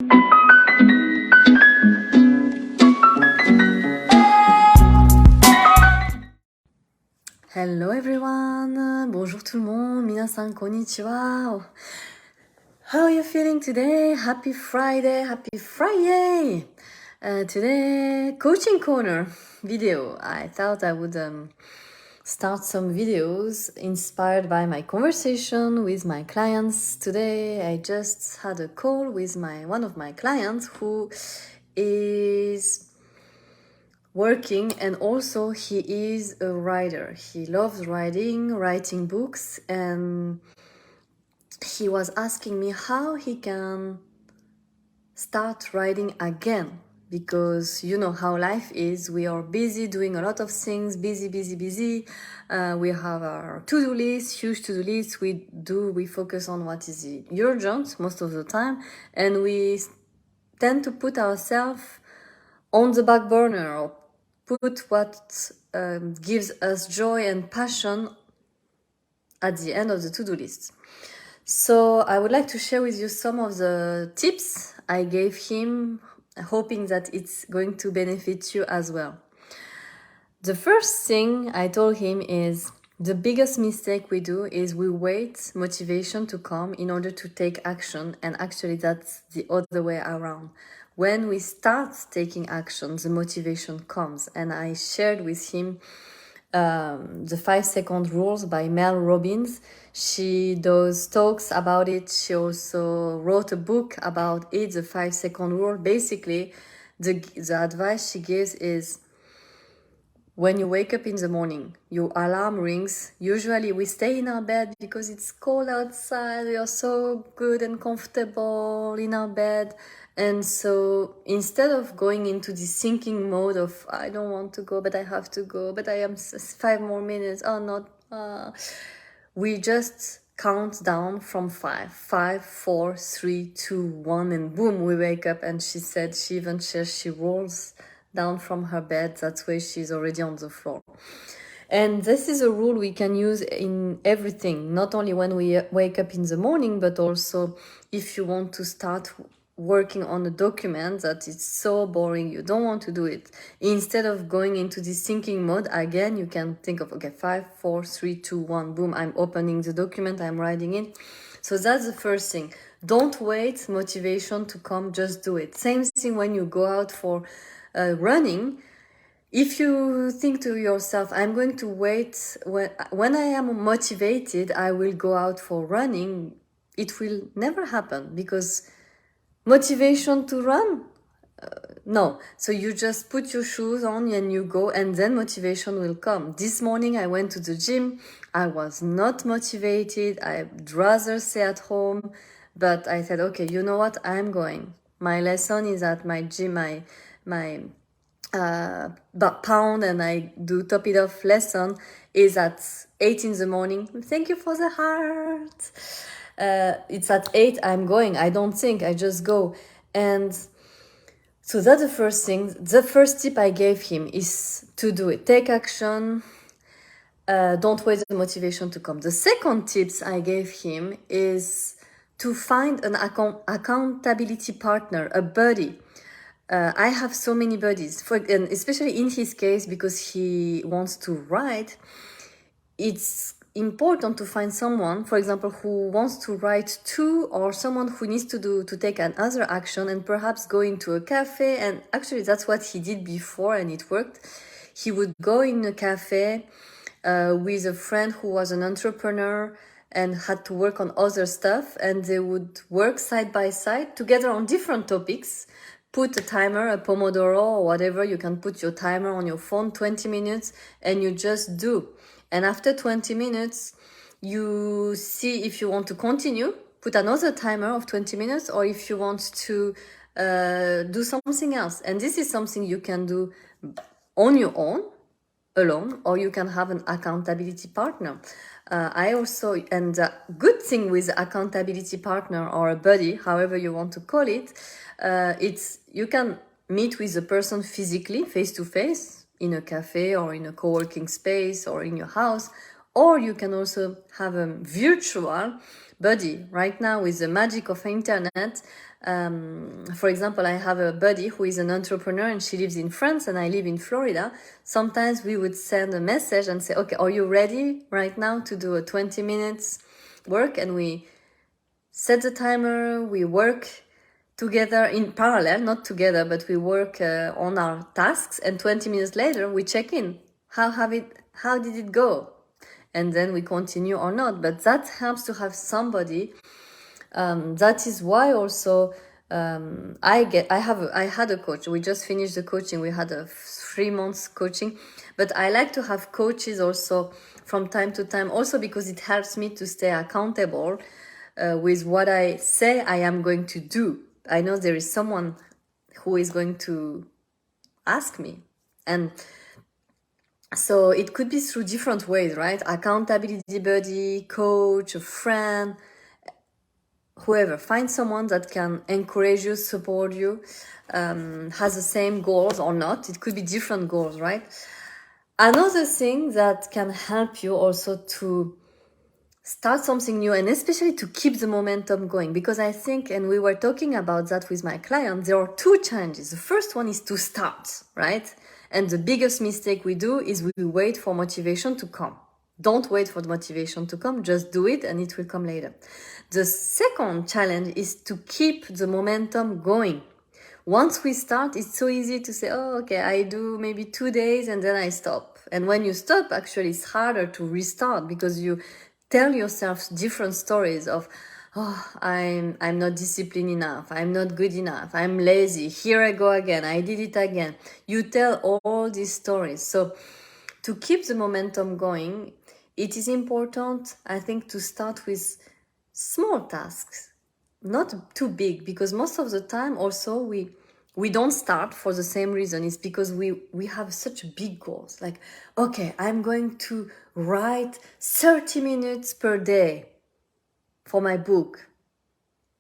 Hello everyone! Bonjour tout le monde! Minasan konnichiwa! How are you feeling today? Happy Friday! Happy Friday! Today, coaching corner video. I thought I would start some videos inspired by my conversation with my clients. Today, I just had a call with one of my clients who is working, and also he is a writer. He loves writing books, and he was asking me how he can start writing again, because you know how life is. We are busy doing a lot of things, busy. We have our to-do list, huge to-do list. We focus on what is urgent most of the time, and we tend to put ourselves on the back burner, or put what gives us joy and passion at the end of the to-do list. So I would like to share with you some of the tips I gave him, hoping that it's going to benefit you as well. The first thing I told him is the biggest mistake we do is we wait motivation to come in order to take action, and actually that's the other way around. When we start taking action, the motivation comes. And I shared with him the 5-second rules by Mel Robbins. She does talks about it. She also wrote a book about it, the 5-second rule. Basically, the advice she gives is, when you wake up in the morning, your alarm rings. Usually we stay in our bed because it's cold outside. We are so good and comfortable in our bed. And so instead of going into this thinking mode of, I don't want to go, but I have to go, but I am 5 more minutes, we just count down from 5, 4, 3, 2, 1, and boom, we wake up. And she said she even shares she rolls down from her bed. That way she's already on the floor. And this is a rule we can use in everything, not only when we wake up in the morning, but also if you want to start working on a document that is so boring, you don't want to do it. Instead of going into this thinking mode, again, you can think of, okay, 5, 4, 3, 2, 1, boom, I'm opening the document, I'm writing it. So that's the first thing. Don't wait motivation to come, just do it. Same thing when you go out for running. If you think to yourself, I'm going to wait, when I am motivated, I will go out for running, it will never happen, because motivation to run? No. So you just put your shoes on and you go, and then motivation will come. This morning I went to the gym. I was not motivated. I'd rather stay at home. But I said, okay, you know what? I'm going. My lesson is at my gym, my pound, and I do top it off lesson is at 8 in the morning. Thank you for the heart. It's at 8, I'm going. I don't think, I just go. And so that's the first thing. The first tip I gave him is to do it. Take action. Don't wait the motivation to come. The second tips I gave him is to find an accountability partner, a buddy. I have so many buddies, and especially in his case, because he wants to write, it's important to find someone, for example, who wants to write too, or someone who needs to take another action, and perhaps go into a cafe. And actually that's what he did before, and it worked. He would go in a cafe with a friend who was an entrepreneur and had to work on other stuff, and they would work side by side together on different topics. Put a timer, a Pomodoro or whatever. You can put your timer on your phone, 20 minutes, and you just do. And after 20 minutes, you see if you want to continue, put another timer of 20 minutes, or if you want to do something else. And this is something you can do on your own, alone, or you can have an accountability partner. And the good thing with accountability partner or a buddy, however you want to call it, it's you can meet with the person physically, face to face, in a cafe or in a co-working space or in your house, or you can also have a virtual, buddy. Right now, with the magic of internet, for example, I have a buddy who is an entrepreneur and she lives in France and I live in Florida. Sometimes we would send a message and say, okay, are you ready right now to do a 20 minutes work? And we set the timer, we work together in parallel, not together, but we work on our tasks, and 20 minutes later we check in. How did it go? And then we continue or not. But that helps to have somebody. That is why also I had a coach. We just finished the coaching. We had a 3 months coaching, but I like to have coaches also from time to time, also because it helps me to stay accountable with what I say I am going to do. I know there is someone who is going to ask me, and so it could be through different ways, right? Accountability buddy, coach, a friend, whoever. Find someone that can encourage you, support you, has the same goals or not. It could be different goals, right? Another thing that can help you also to start something new, and especially to keep the momentum going, because I think, and we were talking about that with my client, there are 2 challenges. The first one is to start, right? And the biggest mistake we do is we wait for motivation to come. Don't wait for the motivation to come, just do it and it will come later. The second challenge is to keep the momentum going. Once we start, it's so easy to say, oh, okay, I do maybe 2 days and then I stop. And when you stop, actually, it's harder to restart because you tell yourself different stories of, oh, I'm not disciplined enough, I'm not good enough, I'm lazy, here I go again, I did it again. You tell all these stories. So to keep the momentum going, it is important, I think, to start with small tasks, not too big, because most of the time also we don't start for the same reason. It's because we have such big goals, like, okay, I'm going to write 30 minutes per day for my book.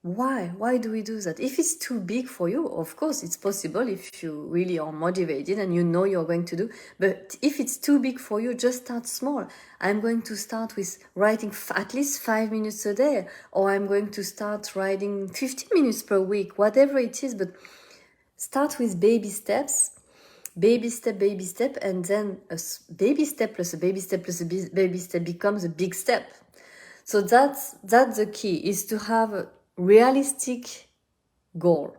Why do we do that? If it's too big for you, of course it's possible if you really are motivated and you know you're going to do, but if it's too big for you, just start small. I'm going to start with writing at least 5 minutes a day, or I'm going to start writing 15 minutes per week, whatever it is, but start with baby steps, baby step, and then a baby step plus a baby step plus a baby step becomes a big step. So that's the key, is to have a realistic goal,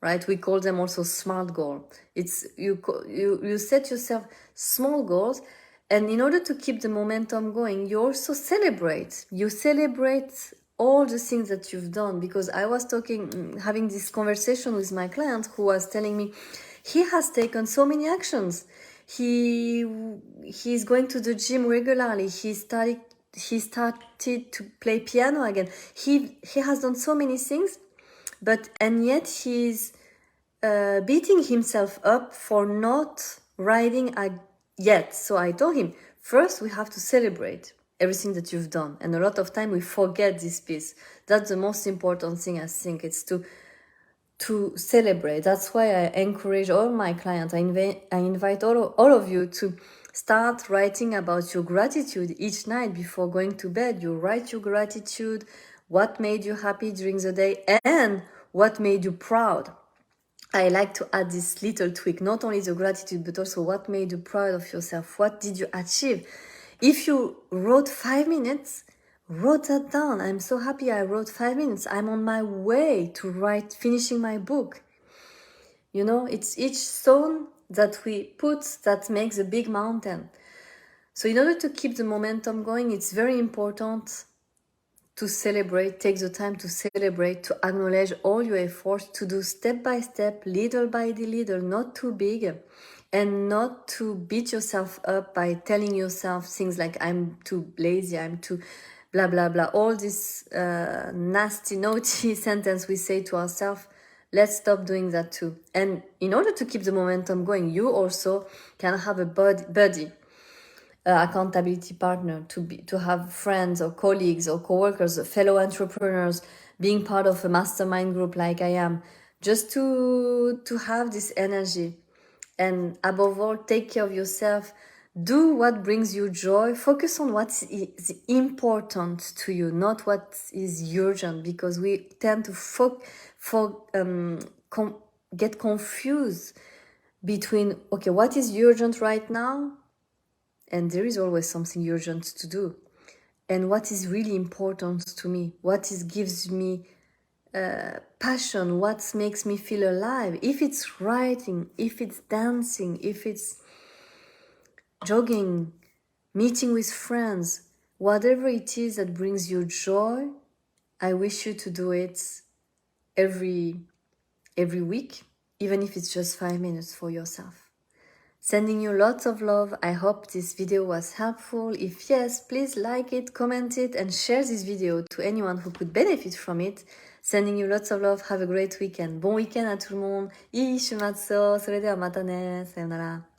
right? We call them also SMART goal. It's you set yourself small goals, and in order to keep the momentum going, you also celebrate. You celebrate all the things that you've done, because I was having this conversation with my client who was telling me he has taken so many actions. He's going to the gym regularly. He started to play piano again. He has done so many things, and yet he's beating himself up for not riding yet. So I told him, first we have to celebrate everything that you've done, and a lot of time we forget this piece. That's the most important thing, I think. It's to celebrate. That's why I encourage all my clients, I invite all of you to start writing about your gratitude each night before going to bed. You write your gratitude, what made you happy during the day, and what made you proud. I like to add this little tweak, not only the gratitude, but also what made you proud of yourself. What did you achieve? If you wrote 5 minutes, wrote that down. I'm so happy I wrote 5 minutes. I'm on my way to finishing my book. You know, it's each stone that we put that makes a big mountain. So in order to keep the momentum going, it's very important to celebrate, take the time to celebrate, to acknowledge all your efforts, to do step by step, little by little, not too big, and not to beat yourself up by telling yourself things like, I'm too lazy, I'm too blah, blah, blah. All this nasty, naughty sentence we say to ourselves. Let's stop doing that too. And in order to keep the momentum going, you also can have a buddy, accountability partner, to have friends or colleagues or coworkers, fellow entrepreneurs, being part of a mastermind group like I am, just to have this energy. And above all, take care of yourself. Do what brings you joy. Focus on what is important to you, not what is urgent, because we tend to get confused between, okay, what is urgent right now? And there is always something urgent to do. And what is really important to me? Gives me passion? What makes me feel alive? If it's writing, if it's dancing, if it's jogging, meeting with friends, whatever it is that brings you joy, I wish you to do it every week, even if it's just 5 minutes for yourself. Sending you lots of love. I hope this video was helpful. If yes, please like it, comment it, and share this video to anyone who could benefit from it. Sending you lots of love. Have a great weekend. Bon weekend à tout le monde. Ishimatsu. それではまたね。さよなら。